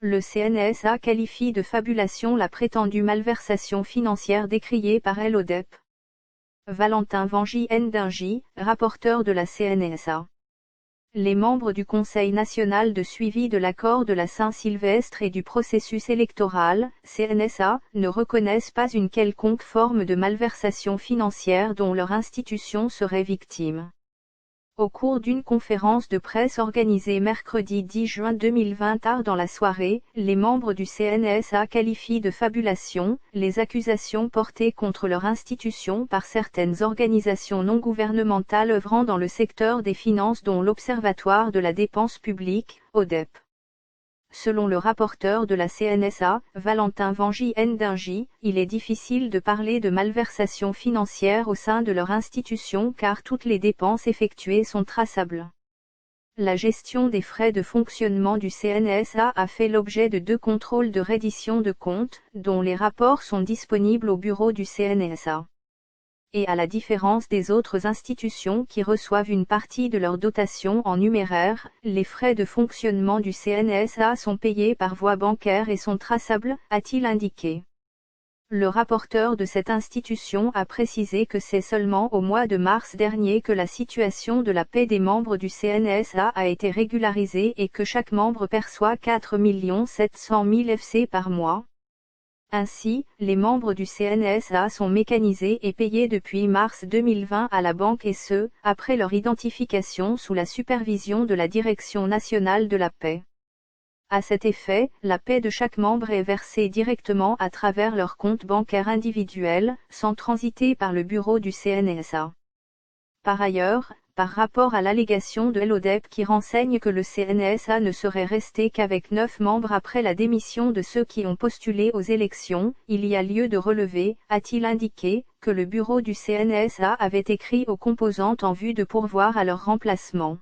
Le CNSA qualifie de fabulation la prétendue malversation financière décriée par l'ODEP. Valentin Vangy-Ndingy, rapporteur de la CNSA. Les membres du Conseil national de suivi de l'accord de la Saint-Sylvestre et du processus électoral, CNSA, ne reconnaissent pas une quelconque forme de malversation financière dont leur institution serait victime. Au cours d'une conférence de presse organisée mercredi 10 juin 2020 tard dans la soirée, les membres du CNSA qualifient de fabulation les accusations portées contre leur institution par certaines organisations non gouvernementales œuvrant dans le secteur des finances dont l'Observatoire de la dépense publique, ODEP. Selon le rapporteur de la CNSA, Valentin Vangy-Ndingy, il est difficile de parler de malversation financière au sein de leur institution car toutes les dépenses effectuées sont traçables. La gestion des frais de fonctionnement du CNSA a fait l'objet de 2 contrôles de reddition de comptes, dont les rapports sont disponibles au bureau du CNSA. Et à la différence des autres institutions qui reçoivent une partie de leur dotation en numéraire, les frais de fonctionnement du CNSA sont payés par voie bancaire et sont traçables, a-t-il indiqué. Le rapporteur de cette institution a précisé que c'est seulement au mois de mars dernier que la situation de la paie des membres du CNSA a été régularisée et que chaque membre perçoit 4 700 000 FC par mois. Ainsi, les membres du CNSA sont mécanisés et payés depuis mars 2020 à la banque et ce, après leur identification sous la supervision de la Direction nationale de la paie. À cet effet, la paie de chaque membre est versée directement à travers leur compte bancaire individuel, sans transiter par le bureau du CNSA. Par ailleurs, par rapport à l'allégation de l'ODEP qui renseigne que le CNSA ne serait resté qu'avec 9 membres après la démission de ceux qui ont postulé aux élections, il y a lieu de relever, a-t-il indiqué, que le bureau du CNSA avait écrit aux composantes en vue de pourvoir à leur remplacement.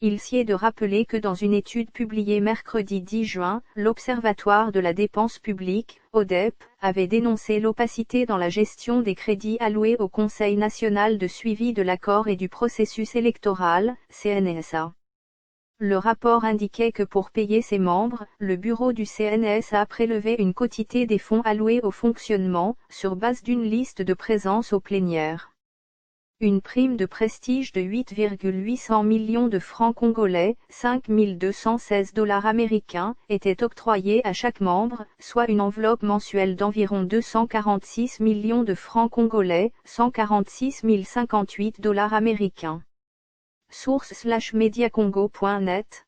Il sied de rappeler que dans une étude publiée mercredi 10 juin, l'Observatoire de la dépense publique, ODEP, avait dénoncé l'opacité dans la gestion des crédits alloués au Conseil national de suivi de l'accord et du processus électoral, CNSA. Le rapport indiquait que pour payer ses membres, le bureau du CNSA prélevait une quotité des fonds alloués au fonctionnement, sur base d'une liste de présence aux plénières. Une prime de prestige de 8,800 millions de francs congolais, 5 216 $ américains, était octroyée à chaque membre, soit une enveloppe mensuelle d'environ 246 millions de francs congolais, 146 058 $ américains. Source /mediacongo.net